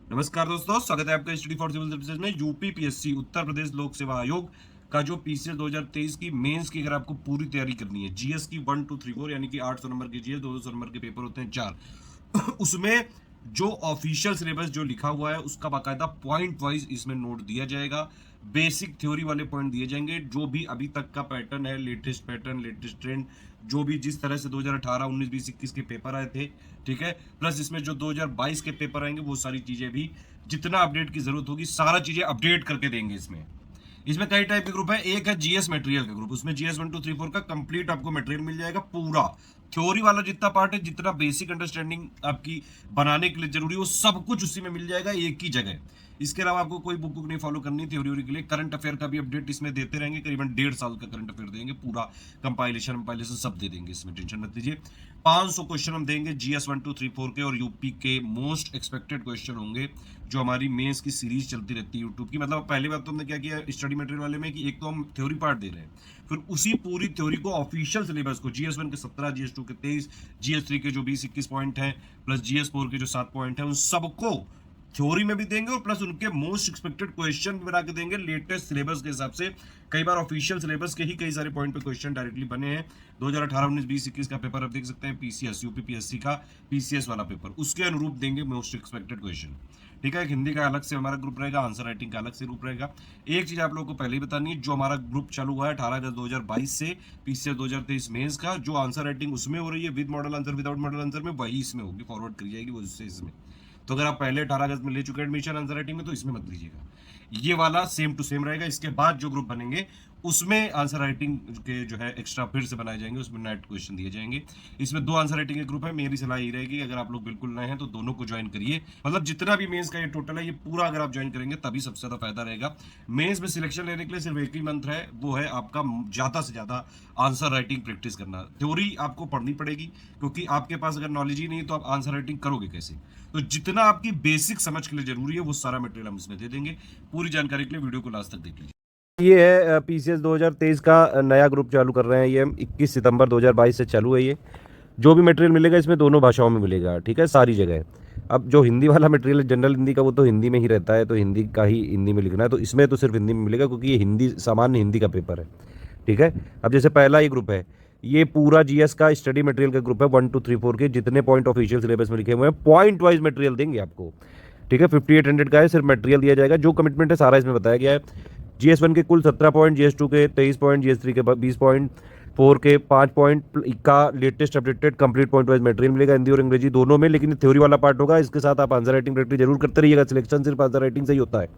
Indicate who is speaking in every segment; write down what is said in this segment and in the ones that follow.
Speaker 1: नमस्कार दोस्तों, स्वागत है आपका स्टडी फॉर सिविल सर्विसेज में। यूपीपीएससी उत्तर प्रदेश लोक सेवा आयोग का जो पीसीएस 2023 की मेंस की अगर आपको पूरी तैयारी करनी है, जीएस की 1 2 3 4 यानी कि 800 नंबर के जीएस, 200 नंबर के पेपर होते हैं 4 उसमें जो ऑफिशियल सिलेबस जो लिखा हुआ है उसका बाकायदा पॉइंट वाइज इसमें नोट दिया जाएगा। बेसिक थ्योरी वाले पॉइंट दिए जाएंगे, जो भी अभी तक का पैटर्न है, लेटेस्ट पैटर्न, लेटेस्ट ट्रेंड, जो भी जिस तरह से 2018 19 20 21 के पेपर आए थे, ठीक है, प्लस इसमें जो 2022 के पेपर आएंगे वो सारी चीजें भी, जितना अपडेट की जरूरत होगी सारा चीजें अपडेट करके देंगे। इसमें कई टाइप के ग्रुप है। एक है जीएस मटेरियल का ग्रुप, उसमें जीएस 1 2 3 4 का कंप्लीट आपको मटेरियल मिल जाएगा। पूरा थ्योरी वाला जितना पार्ट है, जितना बेसिक अंडरस्टैंडिंग आपकी बनाने के लिए जरूरी है, वो सब कुछ उसी में मिल जाएगा एक ही जगह। इसके अलावा आपको कोई बुक नहीं फॉलो करनी थ्योरी के लिए। करंट अफेयर का भी अपडेट इसमें देते रहेंगे, करीबन 1.5 साल का करंट अफेयर देंगे, पूरा कंपाइलेशन सब दे देंगे, इसमें टेंशन मत लीजिए। 500 क्वेश्चन हम देंगे जीएस 1 2 3 4 के, और यूपी के मोस्ट एक्सपेक्टेड क्वेश्चन होंगे, जो हमारी मेंस की सीरीज चलती रहती है यूट्यूब की। मतलब पहली बात तो हमने क्या किया स्टडी मटेरियल वाले में, कि एक तो हम थ्योरी पार्ट दे रहे हैं, फिर उसी पूरी थ्योरी को ऑफिशियल सिलेबस को, जीएस 1 के 17, जीएस 2 के 23, जीएस 3 के जो 20-21 पॉइंट हैं, प्लस जीएस 4 के जो 7 पॉइंट हैं, उन सबको थ्योरी में भी देंगे, और प्लस उनके मोस्ट एक्सपेक्टेड क्वेश्चन भी बना के देंगे लेटेस्ट सिलेबस के हिसाब से। कई बार ऑफिशियल सिलेबस के ही कई सारे पॉइंट पे क्वेश्चन डायरेक्टली बने हैं। 2018 19 20 21 का पेपर आप देख सकते हैं, पीसीएस यूपीपीएससी का पीसीएस वाला पेपर, उसके अनुरूप देंगे मोस्ट एक्सपेक्टेड क्वेश्चन। ठीक है, हिंदी का अलग से हमारा ग्रुप रहेगा, आंसर राइटिंग का अलग से ग्रुप रहेगा। एक चीज आप लोगों को पहले ही बतानी है, जो हमारा ग्रुप चालू हुआ है 18 अगस्त 2022 से, पीसीएस 2023 मेंस का, जो आंसर राइटिंग उसमें हो रही है with model answer without model answer में, वही इसमें होगी, फॉरवर्ड करी जाएगी वो इसमें। तो अगर आप पहले 18 अगस्त में ले चुके एडमिशन आंसर राइटिंग में, तो इसमें मत लीजिएगा, ये वाला सेम टू सेम रहेगा। इसके बाद जो ग्रुप बनेंगे उसमें आंसर राइटिंग के जो है एक्स्ट्रा फिर से बनाए जाएंगे, उसमें नेट क्वेश्चन दिए जाएंगे। इसमें 2 आंसर राइटिंग के ग्रुप है। मेरी सलाह ये रहेगी, अगर आप लोग बिल्कुल नए हैं तो दोनों को ज्वाइन करिए। मतलब जितना भी मेंस का ये टोटल है, ये पूरा अगर आप ज्वाइन करेंगे तभी सबसे ज्यादा फायदा रहेगा। मेंस में सिलेक्शन लेने के लिए सिर्फ एक ही मंत्र है, वो है आपका ज्यादा से ज्यादा आंसर राइटिंग प्रैक्टिस करना। थ्योरी आपको पढ़नी पड़ेगी, क्योंकि आपके पास अगर नॉलेज ही नहीं तो आप आंसर राइटिंग करोगे कैसे। तो जितना आपकी बेसिक समझ के लिए जरूरी है, वो सारा मटेरियल हम इसमें दे देंगे। पूरी जानकारी के लिए वीडियो को लास्ट तक देख लीजिए।
Speaker 2: ये है पीसीएस 2023 का नया ग्रुप चालू कर रहे हैं। ये 21 सितंबर 2022 से चालू है। ये जो भी मटेरियल मिलेगा इसमें दोनों भाषाओं में मिलेगा, ठीक है, सारी जगह। अब जो हिंदी वाला मटेरियल है जनरल हिंदी का, वो तो हिंदी में ही रहता है, तो हिंदी का ही हिंदी में लिखना है, तो इसमें तो सिर्फ हिंदी में मिलेगा, क्योंकि ये हिंदी सामान्य हिंदी का पेपर है, ठीक है। अब जैसे पहला ये ग्रुप है, ये पूरा जीएस का स्टडी मटेरियल का ग्रुप है। 1 2 3 4 के जितने पॉइंट ऑफिशियल सिलेबस में लिखे हुए हैं, पॉइंट वाइज मटेरियल देंगे आपको, ठीक है। 5800 का है, सिर्फ मटेरियल दिया जाएगा। जो कमिटमेंट है सारा इसमें बताया गया है। जीएस 1 के कुल 17 पॉइंट, जीएस 2 के 23 पॉइंट, जीएस 3 के 20 पॉइंट, 4 के 5 पॉइंट का latest updated complete point wise material मिलेगा, हिंदी और अंग्रेजी दोनों में। लेकिन थ्योरी वाला पार्ट होगा, इसके साथ आप आंसर राइटिंग प्रैक्टिस जरूर करते रहिएगा। सिलेक्शन सिर्फ आंसर राइटिंग से ही होता है,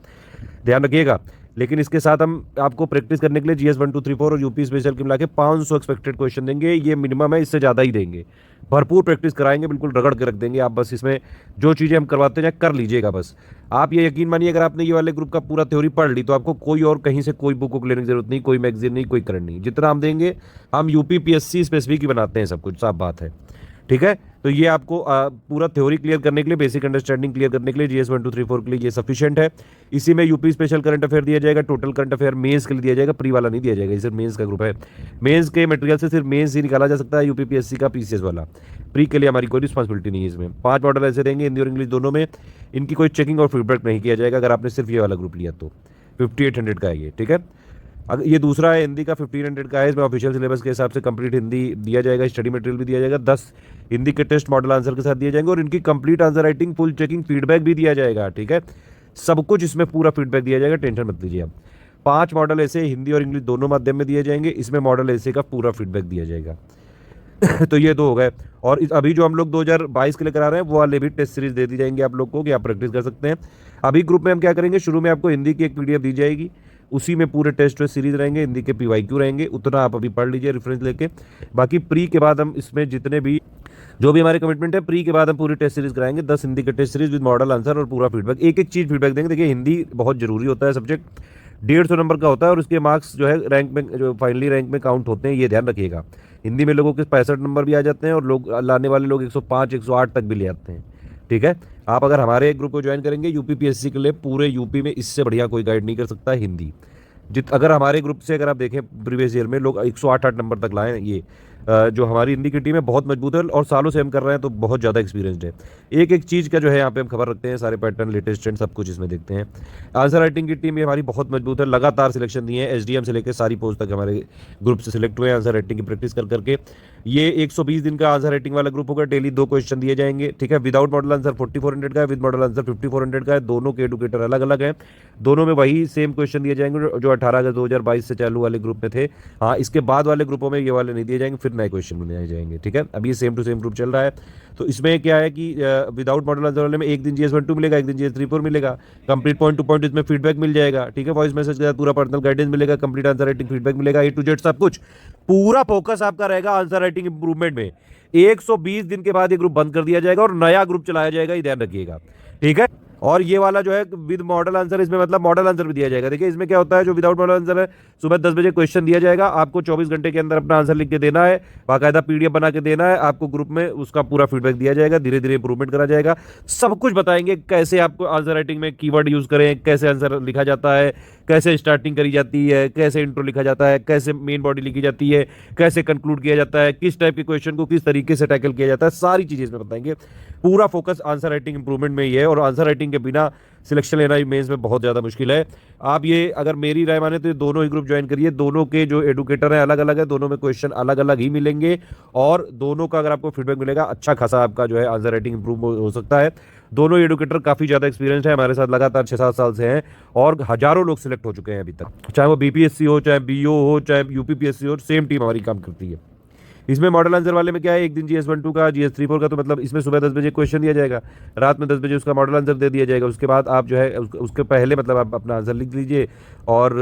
Speaker 2: ध्यान रखिएगा। लेकिन इसके साथ हम आपको प्रैक्टिस करने के लिए जीएस 1 2 3 4 और यूपी स्पेशल के मिला के 500 एक्सपेक्टेड क्वेश्चन देंगे। ये मिनिमम है, इससे ज़्यादा ही देंगे। भरपूर प्रैक्टिस कराएंगे, बिल्कुल रगड़ के रख देंगे। आप बस इसमें जो चीज़ें हम करवाते हैं कर लीजिएगा बस। आप ये यकीन मानिए, अगर आपने ये वाले ग्रुप का पूरा थ्योरी पढ़ ली, तो आपको कोई और कहीं से कोई बुक लेने की जरूरत नहीं, कोई मैगजीन नहीं, कोई करंट नहीं। जितना हम देंगे, हम यूपीपीएससी स्पेसिफिक ही बनाते हैं सब कुछ, साफ बात है, ठीक है। तो ये आपको पूरा थ्योरी क्लियर करने के लिए, बेसिक अंडरस्टैंडिंग क्लियर करने के लिए, जीएस 1 2 3 4 के लिए ये सफिशिएंट है। इसी में यूपी स्पेशल करंट अफेयर दिया जाएगा, टोटल करंट अफेयर मेंस के लिए दिया जाएगा, प्री वाला नहीं दिया जाएगा। ये सिर्फ मेंस का ग्रुप है। मेंस के मटेरियल से सिर्फ मेंस ही निकाला जा सकता है, यूपीपीएससी का पीसीएस वाला। प्री के लिए हमारी कोई रिस्पॉन्सिबिलिटी नहीं है। इसमें 5 मॉडल ऐसे रहेंगे, हिंदी और इंग्लिश दोनों में। इनकी कोई चेकिंग और फीडबैक नहीं किया जाएगा अगर आपने सिर्फ ये वाला ग्रुप लिया तो। 5800 का है ये, ठीक है। अगर ये दूसरा है, हिंदी का 1500 का है। इसमें ऑफिशियल सिलेबस के हिसाब से कंप्लीट हिंदी दिया जाएगा, स्टडी मटेरियल भी दिया जाएगा, 10 हिंदी के टेस्ट मॉडल आंसर के साथ दिए जाएंगे, और इनकी complete answer writing, full checking, feedback भी दिया जाएगा, ठीक है। सब कुछ इसमें पूरा फीडबैक दिया जाएगा, टेंशन मत लीजिए आप। 5 मॉडल ऐसे हिंदी और इंग्लिश दोनों माध्यम में दिए जाएंगे। इसमें मॉडल ऐसे का पूरा फीडबैक दिया जाएगा। तो ये 2 हो गए। और अभी जो हम लोग 2022 के लिए करा रहे हैं, वो वाले भी टेस्ट सीरीज दे दी जाएंगे आप लोग को, कि आप प्रैक्टिस कर सकते हैं। अभी ग्रुप में हम क्या करेंगे, शुरू में आपको हिंदी की एक पीडीएफ दी जाएगी, उसी में पूरे टेस्ट सीरीज रहेंगे, हिंदी के पीवाईक्यू रहेंगे। उतना आप अभी पढ़ लीजिए रेफरेंस लेके। बाकी प्री के बाद हम इसमें जितने भी जो भी हमारे कमिटमेंट है, प्री के बाद हम पूरी टेस्ट सीरीज कराएंगे, 10 हिंदी के test series with model answer और पूरा फीडबैक। एक एक चीज़ फीडबैक देंगे। देखिए, हिंदी बहुत जरूरी होता है सब्जेक्ट, 150 नंबर का होता है, और उसके मार्क्स जो है रैंक में, जो फाइनली रैंक में काउंट होते हैं, ये ध्यान रखिएगा। हिंदी में लोगों के 65 नंबर भी आ जाते हैं, और लोग लाने वाले लोग 105 108 तक भी ले आते हैं, ठीक है। आप अगर हमारे ग्रुप को ज्वाइन करेंगे यूपीपीएससी के लिए, पूरे यूपी में इससे बढ़िया कोई गाइड नहीं कर सकता हिंदी। अगर हमारे ग्रुप से अगर आप देखें प्रीवियस ईयर में लोग 108 नंबर तक लाए, ये जो हमारी हिंदी की टीम है बहुत मजबूत है और सालों से हम कर रहे हैं तो बहुत ज़्यादा एक्सपीरियंसड है। एक एक चीज़ का जो है यहाँ पे हम खबर रखते हैं, सारे पैटर्न लेटेस्ट ट्रेंड सब कुछ इसमें देखते हैं। आंसर राइटिंग की टीम ये हमारी बहुत मजबूत है, लगातार सिलेक्शन दिए हैं, एसडीएम से लेकर सारी पोस्ट तक हमारे ग्रुप से सिलेक्ट हुए हैं आंसर राइटिंग की प्रैक्टिस कर करके। ये 120 दिन का आंसर राइटिंग वाला ग्रुप होगा, डेली 2 क्वेश्चन दिए जाएंगे, ठीक है। विदाउट मॉडल आंसर 4400 का है, विद मॉडल आंसर 5400 का है। दोनों के एडुकेटर अलग अलग हैं, दोनों में वही सेम क्वेश्चन दिए जाएंगे जो 18 अगस्त 2022 से चालू वाले ग्रुप में थे। हाँ, इसके बाद वाले ग्रुपों में ये वाले नहीं दिए जाएंगे, फिर नए क्वेश्चन बनाए जाएंगे, ठीक है। अभी ये सेम टू सेम ग्रुप चल रहा है। तो इसमें क्या है कि विदाउट मॉडल आंसर वाले में एक दिन GS 1-2 मिलेगा, एक दिन GS 3-4 मिलेगा, कंप्लीट पॉइंट टू पॉइंट इसमें फीडबैक मिल जाएगा, ठीक है। वॉइस मैसेज के साथ पूरा पर्सनल गाइडेंस मिलेगा, कंप्लीट आंसर राइटिंग फीडबैक मिलेगा, A to Z सब कुछ। पूरा फोकस आपका रहेगा आंसर राइटिंग इंप्रूवमेंट में। 120 दिन के बाद ये ग्रुप बंद कर दिया जाएगा और नया ग्रुप चलाया जाएगा, ये ध्यान रखिएगा, ठीक है। और ये वाला जो है विद मॉडल आंसर, इसमें मतलब मॉडल आंसर भी दिया जाएगा। देखिए इसमें क्या होता है, जो विदाउट मॉडल आंसर है सुबह 10 बजे क्वेश्चन दिया जाएगा, आपको 24 घंटे के अंदर अपना आंसर लिख के देना है, बाकायदा PDF बना के देना है, आपको ग्रुप में उसका पूरा फीडबैक दिया जाएगा, धीरे धीरे इंप्रूवमेंट करा जाएगा। सब कुछ बताएंगे, कैसे आपको आंसर राइटिंग में कीवर्ड यूज करें, कैसे आंसर लिखा जाता है, कैसे स्टार्टिंग करी जाती है, कैसे इंट्रो लिखा जाता है, कैसे मेन बॉडी लिखी जाती है, कैसे कंक्लूड किया जाता है, किस टाइप के क्वेश्चन को किस तरीके से टैकल किया जाता है, सारी चीजें इसमें बताएंगे। पूरा फोकस आंसर राइटिंग इंप्रूवमेंट में ही है और आंसर राइटिंग के बिना सिलेक्शन लेना मेंस में बहुत ज़्यादा मुश्किल है। आप ये अगर मेरी राय माने तो ये दोनों ही ग्रुप ज्वाइन करिए, दोनों के जो एडुकेटर हैं अलग अलग है, दोनों में क्वेश्चन अलग अलग ही मिलेंगे और दोनों का अगर आपको फीडबैक मिलेगा अच्छा खासा आपका जो है आंसर राइटिंग इंप्रूव हो सकता है। दोनों एडुकेटर काफ़ी ज़्यादा एक्सपीरियंस है, हमारे साथ लगातार 6-7 साल से हैं और हजारों लोग सिलेक्ट हो चुके हैं अभी तक, चाहे वो BPSC हो, चाहे BO हो, चाहे UPPSC हो, सेम टीम हमारी काम करती है। इसमें मॉडल आंसर वाले में क्या है, एक दिन GS 1-2 का, GS 3-4 का, तो मतलब इसमें सुबह 10 बजे क्वेश्चन दिया जाएगा, रात में 10 बजे उसका मॉडल आंसर दे दिया जाएगा। उसके बाद आप जो है उसके पहले मतलब आप अपना आंसर लिख लीजिए और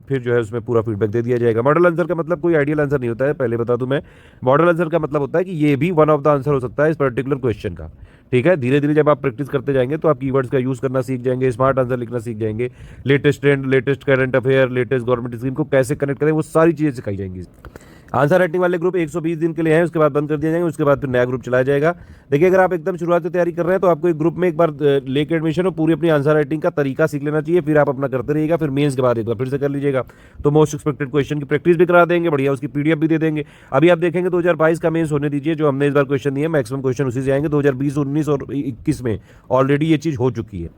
Speaker 2: फिर जो है उसमें पूरा फीडबैक दे दिया जाएगा। मॉडल आंसर का मतलब कोई आइडियल आंसर नहीं होता है, पहले बता दूं मैं। मॉडल आंसर का मतलब होता है कि ये भी वन ऑफ द आंसर हो सकता है इस पर्टिकुलर क्वेश्चन का, ठीक है। धीरे धीरे जब आप प्रैक्टिस करते जाएंगे तो आप कीवर्ड्स का यूज करना सीख जाएंगे, स्मार्ट आंसर लिखना सीख जाएंगे, latest trend, latest current affair, latest government scheme को कैसे कनेक्ट करें, वो सारी चीजें सिखाई जाएंगी। आंसर राइटिंग वाले ग्रुप 120 दिन के लिए हैं, उसके बाद बंद कर दिया जाएंगे, उसके बाद फिर नया ग्रुप चलाया जाएगा। देखिए अगर आप एकदम शुरुआत से तैयारी कर रहे हैं तो आपको एक ग्रुप में एक बार लेके एडमिशन हो, पूरी अपनी आंसर राइटिंग का तरीका सीख लेना चाहिए, फिर आप अपना करते रहिएगा, फिर मेंस के बाद एक बार फिर से कर लीजिएगा, तो मोस्ट एक्सपेक्टेड क्वेश्चन की प्रैक्टिस भी करा देंगे, बढ़िया उसकी PDF भी दे देंगे। अभी आप देखेंगे 2022 का मेंस होने दीजिए, जो हमने इस बार क्वेश्चन दिए मैक्सिमम क्वेश्चन उसी से आएंगे। 2020, 19 और 21 में ऑलरेडी ये चीज़ हो चुकी है।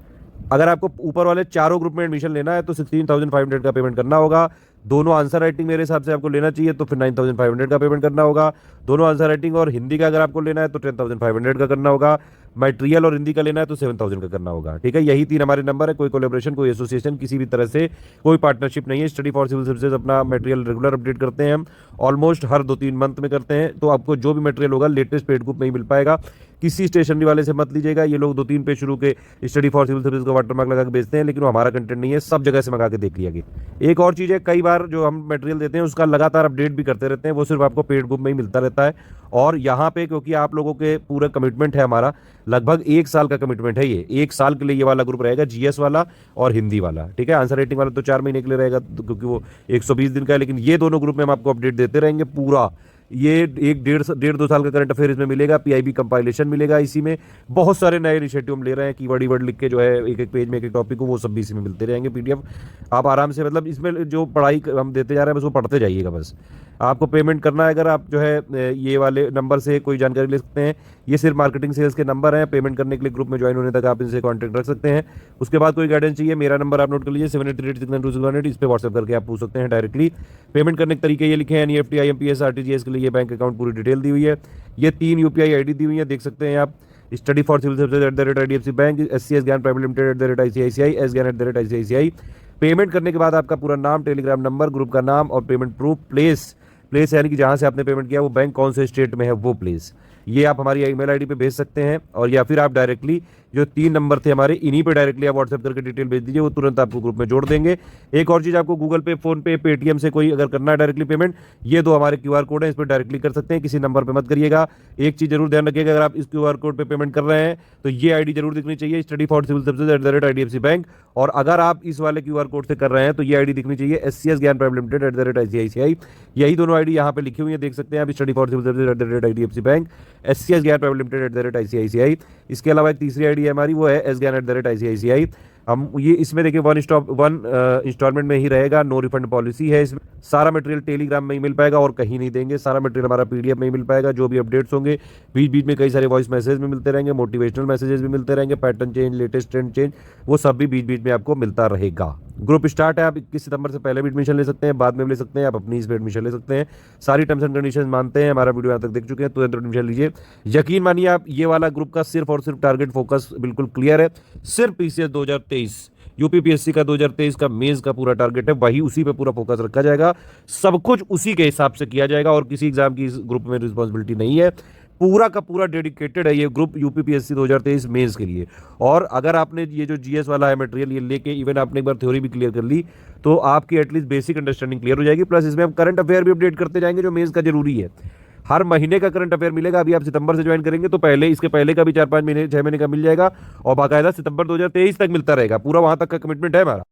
Speaker 2: अगर आपको ऊपर वाले चारों ग्रुप में एडमिशन लेना है तो 16,500 का पेमेंट करना होगा। दोनों आंसर राइटिंग मेरे हिसाब से आपको लेना चाहिए तो फिर 9,500 का पेमेंट करना होगा। दोनों आंसर राइटिंग और हिंदी का अगर आपको लेना है तो 10,500 का करना होगा। मटेरियल और हिंदी का लेना है तो 7,000 का करना होगा, ठीक है। यही 3 हमारे नंबर है, कोई कोलेब्रेशन, कोई एसोसिएशन, किसी भी तरह से कोई पार्टनरशिप नहीं है। स्टडी फॉर सिविल सर्विसेज अपना मटेरियल रेगुलर अपडेट करते हैं हम, ऑलमोस्ट हर 2-3 मंथ में करते हैं, तो आपको जो भी मटेरियल होगा लेटेस्ट पेड ग्रुप में ही मिल पाएगा। किसी स्टेशनरी वाले से मत लीजिएगा, ये लोग 2-3 पेज शुरू के स्टडी फॉर सिविल सर्विस का वाटरमार्क लगा के बेचते हैं, लेकिन वो हमारा कंटेंट नहीं है, सब जगह से मंगा के देख लिया गया। एक और चीज़ है, कई बार जो हम मटेरियल देते हैं उसका लगातार अपडेट भी करते रहते हैं, वो सिर्फ आपको पेड ग्रुप में ही मिलता रहता है। और यहाँ पे क्योंकि आप लोगों के पूरा कमिटमेंट है, हमारा लगभग 1 साल का कमिटमेंट है, ये 1 साल के लिए ये वाला ग्रुप रहेगा, GS वाला और हिंदी वाला, ठीक है। आंसर राइटिंग वाला तो 4 महीने के लिए रहेगा क्योंकि वो 120 दिन का है, लेकिन ये दोनों ग्रुप में हम आपको अपडेट देते रहेंगे पूरा। ये 1-1.5-2 साल का करंट अफेयर इसमें मिलेगा, PIB कंपाइलेशन मिलेगा, इसी में बहुत सारे नए इनिशिएटिव हम ले रहे हैं, कीवर्ड लिख के जो है एक एक पेज में एक एक टॉपिक को, वो सब भी इसी में मिलते रहेंगे PDF। आप आराम से मतलब इसमें जो पढ़ाई हम देते जा रहे हैं बस वो पढ़ते जाइएगा। बस आपको पेमेंट करना है, अगर आप जो है ये वाले नंबर से कोई जानकारी ले सकते हैं, ये सिर्फ मार्केटिंग सेल्स के नंबर हैं। पेमेंट करने के लिए ग्रुप में ज्वाइन होने तक आप इनसे कॉन्टैक्ट रख सकते हैं। उसके बाद कोई गाइडेंस चाहिए, मेरा नंबर आप नोट कर लीजिए 7838692618, इस पर व्हाट्सएप करके आप पूछ सकते हैं डायरेक्टली। पेमेंट करने के तरीके ये लिखे हैं, NEFT, IMPS, RTGS के लिए ये बैंक अकाउंट पूरी डिटेल दी हुई है, ये 3 UPI ID दी हुई है, देख सकते हैं आप। Study for civil services @IDFC bank, SCS Gyan private limited @ICICI, S Gyan @ICICI। Payment करने के बाद आपका पूरा नाम, टेलीग्राम नंबर, ग्रुप का नाम और पेमेंट प्रूफ, प्लेस यानी कि जहाँ से आपने पेमेंट किया वो बैंक कौन से स्टेट में है वो प्लेस, ये आप हमारी ईमेल आईडी पे भेज सकते हैं। और या फिर आप डायरेक्टली जो 3 नंबर थे हमारे, इन्हीं पे डायरेक्टली आप व्हाट्सएप करके डिटेल भेज दीजिए, वो तुरंत आपको ग्रुप में जोड़ देंगे। एक और चीज़, आपको गूगल पे, फोन पे, पेटीएम से कोई अगर करना है डायरेक्टली पेमेंट, ये 2 हमारे QR कोड है, इस पर डायरेक्टली कर सकते हैं, किसी नंबर पर मत करिएगा। एक चीज़ जरूर ध्यान रखिएगा, अगर आप इस QR कोड पर पेमेंट कर रहे हैं तो ये ID जरूर दिखनी चाहिए, study for civil services @IDFC bank. और अगर आप इस वाले QR कोड से कर रहे हैं तो ये ID दिखनी चाहिए SCS Gyan private limited @ICICI। यही दोनों ID यहाँ पे लिखी हुई है, देख सकते हैं आप, study for civil services @IDFC bank, SCS Gyan private limited @ICICI। इसके अलावा एक तीसरी ID है हमारी, वो है SGAN @ICICI। हम ये इसमें देखिए वन इंस्टॉलमेंट में ही रहेगा, नो रिफंड पॉलिसी है इसमें। सारा मटेरियल टेलीग्राम में ही मिल पाएगा और कहीं नहीं देंगे। सारा मटेरियल हमारा पीडीएफ में ही मिल पाएगा। जो भी अपडेट्स होंगे बीच बीच में कई सारे वॉइस मैसेज भी मिलते रहेंगे, मोटिवेशनल मैसेजेस भी मिलते रहेंगे, pattern change, latest trend change, वो सब भी बीच बीच में आपको मिलता रहेगा। ग्रुप स्टार्ट है, आप 21 सितंबर से पहले भी एडमिशन ले सकते हैं, बाद में भी ले सकते हैं, आप अपनी इसमें एडमिशन ले सकते हैं। सारी टर्म्स एंड कंडीशंस मानते हैं। हमारा वीडियो यहाँ तक देख चुके हैं, तुरंत एडमिशन लीजिए। यकीन मानिए आप, ये वाला ग्रुप का सिर्फ और सिर्फ टारगेट फोकस बिल्कुल क्लियर है। सिर्फ पीसीएस 2023 यूपीपीएससी का 2023 का मेंस का पूरा टारगेट है, वही उसी पे पूरा फोकस रखा जाएगा। सब कुछ उसी के हिसाब से किया जाएगा और किसी एग्जाम की इस ग्रुप में रिस्पॉन्सिबिलिटी नहीं है। पूरा का पूरा डेडिकेटेड है ये ग्रुप यूपीपीएससी 2023 मेंस के लिए। और अगर आपने ये जो जीएस वाला है मटेरियल ये लेके इवन आपने एक बार थ्योरी भी क्लियर कर ली तो आपकी एटलीस्ट बेसिक अंडरस्टैंडिंग क्लियर हो जाएगी। प्लस इसमें हम करंट अफेयर भी अपडेट करते जाएंगे जो मेंस का जरूरी है। हर महीने का करंट अफेयर मिलेगा। अभी आप सितंबर से ज्वाइन करेंगे तो पहले इसके पहले का भी 4-5 महीने 6 महीने का मिल जाएगा और बाकायदा सितंबर 2023 तक मिलता रहेगा। पूरा वहां तक का कमिटमेंट है हमारा।